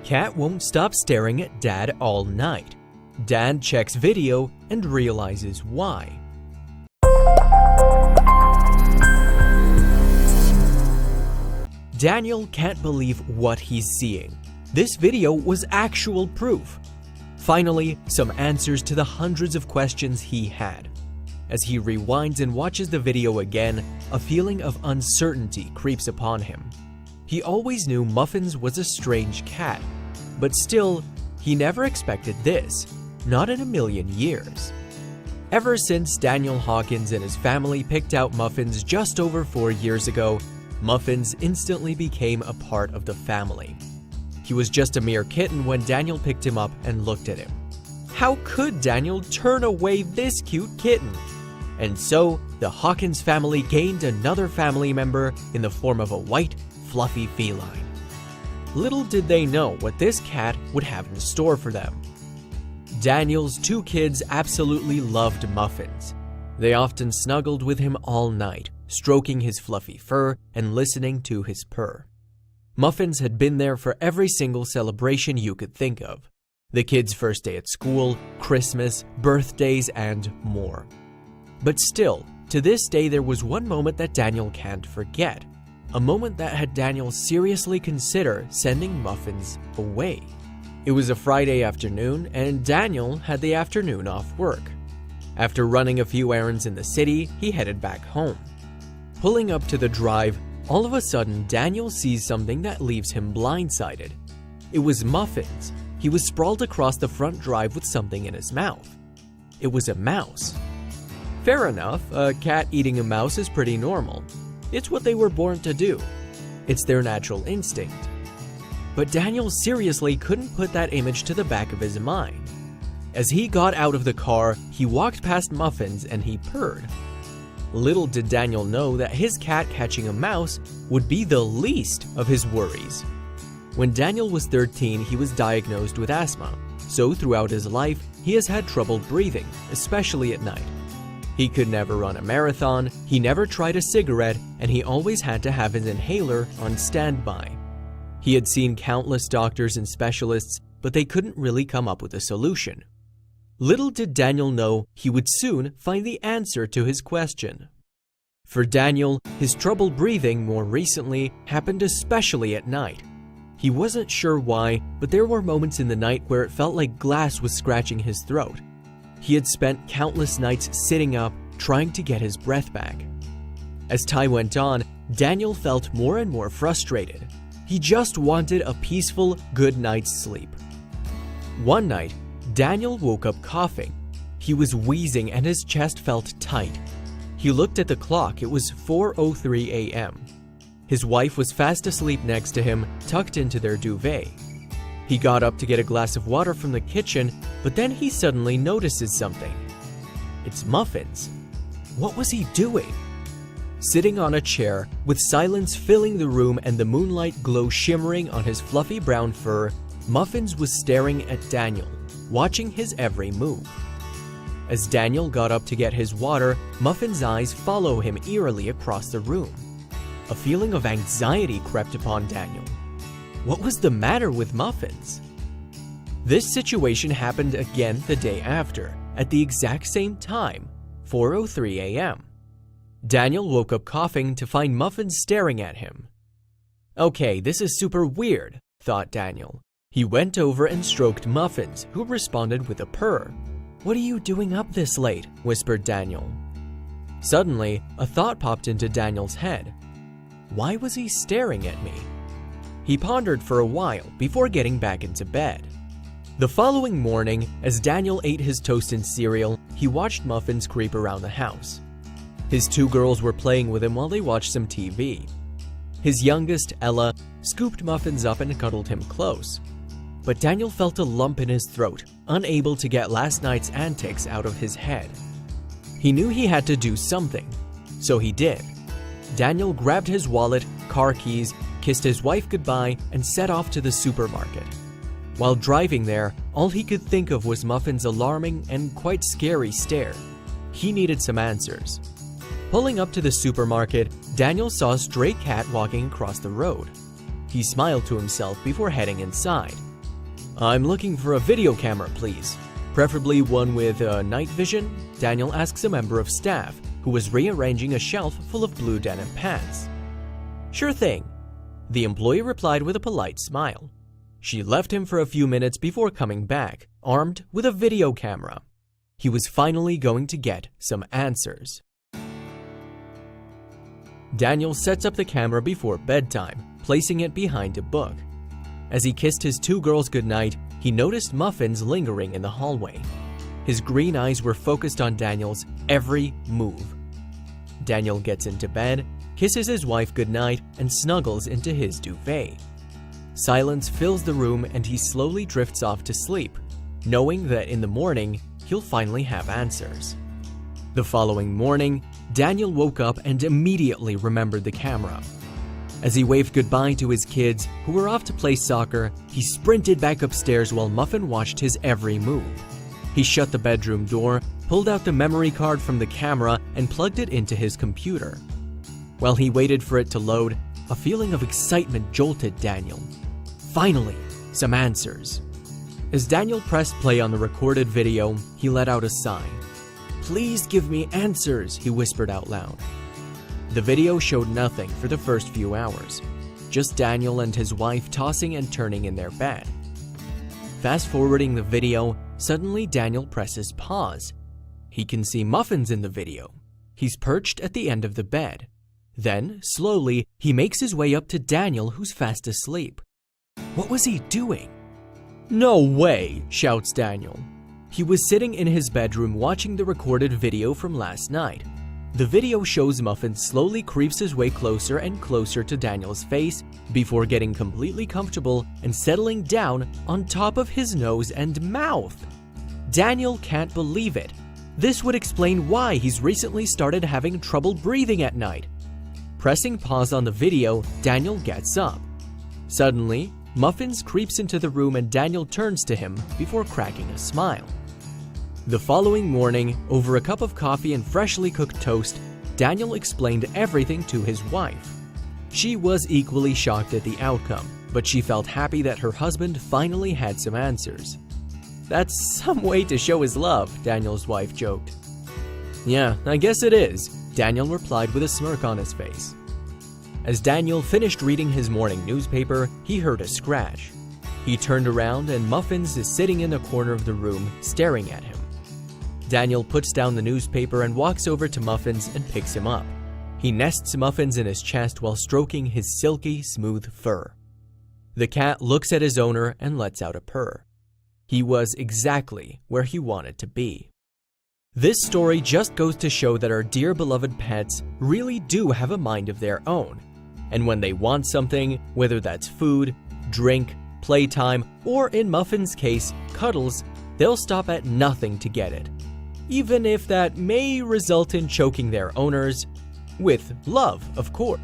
Cat won't stop staring at Dad all night. Dad checks video and realizes why. Daniel can't believe what he's seeing. This video was actual proof. Finally, some answers to the hundreds of questions he had. As he rewinds and watches the video again, a feeling of uncertainty creeps upon him. He always knew Muffins was a strange cat, but still, he never expected this, not in a million years. Ever since Daniel Hawkins and his family picked out Muffins just over 4 years ago, Muffins instantly became a part of the family. He was just a mere kitten when Daniel picked him up and looked at him. How could Daniel turn away this cute kitten? And so, the Hawkins family gained another family member in the form of a white, fluffy feline. Little did they know what this cat would have in store for them. Daniel's 2 kids absolutely loved Muffins. They often snuggled with him all night, stroking his fluffy fur and listening to his purr. Muffins had been there for every single celebration you could think of. The kids' first day at school, Christmas, birthdays, and more. But still, to this day there was one moment that Daniel can't forget. A moment that had Daniel seriously consider sending Muffins away. It was a Friday afternoon, and Daniel had the afternoon off work. After running a few errands in the city, he headed back home. Pulling up to the drive, all of a sudden Daniel sees something that leaves him blindsided. It was Muffins. He was sprawled across the front drive with something in his mouth. It was a mouse. Fair enough, a cat eating a mouse is pretty normal. It's what they were born to do. It's their natural instinct. But Daniel seriously couldn't put that image to the back of his mind. As he got out of the car, he walked past Muffins and he purred. Little did Daniel know that his cat catching a mouse would be the least of his worries. When Daniel was 13, he was diagnosed with asthma, so throughout his life, he has had trouble breathing, especially at night. He could never run a marathon, he never tried a cigarette, and he always had to have his inhaler on standby. He had seen countless doctors and specialists, but they couldn't really come up with a solution. Little did Daniel know he would soon find the answer to his question. For Daniel, his trouble breathing more recently happened especially at night. He wasn't sure why, but there were moments in the night where it felt like glass was scratching his throat. He had spent countless nights sitting up, trying to get his breath back. As time went on, Daniel felt more and more frustrated. He just wanted a peaceful, good night's sleep. One night, Daniel woke up coughing. He was wheezing and his chest felt tight. He looked at the clock. It was 4:03 a.m. His wife was fast asleep next to him, tucked into their duvet. He got up to get a glass of water from the kitchen, but then he suddenly notices something. It's Muffins. What was he doing? Sitting on a chair, with silence filling the room and the moonlight glow shimmering on his fluffy brown fur, Muffins was staring at Daniel, watching his every move. As Daniel got up to get his water, Muffins' eyes follow him eerily across the room. A feeling of anxiety crept upon Daniel. What was the matter with Muffins? This situation happened again the day after, at the exact same time, 4:03 a.m. Daniel woke up coughing to find Muffins staring at him. Okay, this is super weird, thought Daniel. He went over and stroked Muffins, who responded with a purr. What are you doing up this late? Whispered Daniel. Suddenly, a thought popped into Daniel's head. Why was he staring at me? He pondered for a while before getting back into bed. The following morning, as Daniel ate his toast and cereal, he watched Muffins creep around the house. His 2 girls were playing with him while they watched some TV. His youngest, Ella, scooped Muffins up and cuddled him close. But Daniel felt a lump in his throat, unable to get last night's antics out of his head. He knew he had to do something, so he did. Daniel grabbed his wallet, car keys, kissed his wife goodbye, and set off to the supermarket. While driving there, all he could think of was Muffins' alarming and quite scary stare. He needed some answers. Pulling up to the supermarket, Daniel saw a stray cat walking across the road. He smiled to himself before heading inside. "I'm looking for a video camera, please. Preferably one with night vision," Daniel asks a member of staff who was rearranging a shelf full of blue denim pants. "Sure thing," the employee replied with a polite smile. She left him for a few minutes before coming back, armed with a video camera. He was finally going to get some answers. Daniel sets up the camera before bedtime, placing it behind a book. As he kissed his two girls goodnight, he noticed Muffins lingering in the hallway. His green eyes were focused on Daniel's every move. Daniel gets into bed, kisses his wife goodnight, and snuggles into his duvet. Silence fills the room and he slowly drifts off to sleep, knowing that in the morning, he'll finally have answers. The following morning, Daniel woke up and immediately remembered the camera. As he waved goodbye to his kids, who were off to play soccer, he sprinted back upstairs while Muffin watched his every move. He shut the bedroom door, pulled out the memory card from the camera, and plugged it into his computer. While he waited for it to load, a feeling of excitement jolted Daniel. Finally, some answers. As Daniel pressed play on the recorded video, he let out a sigh. "Please give me answers," he whispered out loud. The video showed nothing for the first few hours, just Daniel and his wife tossing and turning in their bed. Fast-forwarding the video, suddenly Daniel presses pause. He can see Muffins in the video. He's perched at the end of the bed. Then, slowly, he makes his way up to Daniel, who's fast asleep. What was he doing? "No way!" shouts Daniel. He was sitting in his bedroom watching the recorded video from last night. The video shows Muffins slowly creeps his way closer and closer to Daniel's face before getting completely comfortable and settling down on top of his nose and mouth. Daniel can't believe it. This would explain why he's recently started having trouble breathing at night. Pressing pause on the video, Daniel gets up. Suddenly, Muffins creeps into the room and Daniel turns to him before cracking a smile. The following morning, over a cup of coffee and freshly cooked toast, Daniel explained everything to his wife. She was equally shocked at the outcome, but she felt happy that her husband finally had some answers. "That's some way to show his love," Daniel's wife joked. "Yeah, I guess it is," Daniel replied with a smirk on his face. As Daniel finished reading his morning newspaper, he heard a scratch. He turned around and Muffins is sitting in the corner of the room, staring at him. Daniel puts down the newspaper and walks over to Muffins and picks him up. He nests Muffins in his chest while stroking his silky, smooth fur. The cat looks at his owner and lets out a purr. He was exactly where he wanted to be. This story just goes to show that our dear beloved pets really do have a mind of their own. And when they want something, whether that's food, drink, playtime, or in Muffin's case, cuddles, they'll stop at nothing to get it. Even if that may result in choking their owners, with love, of course.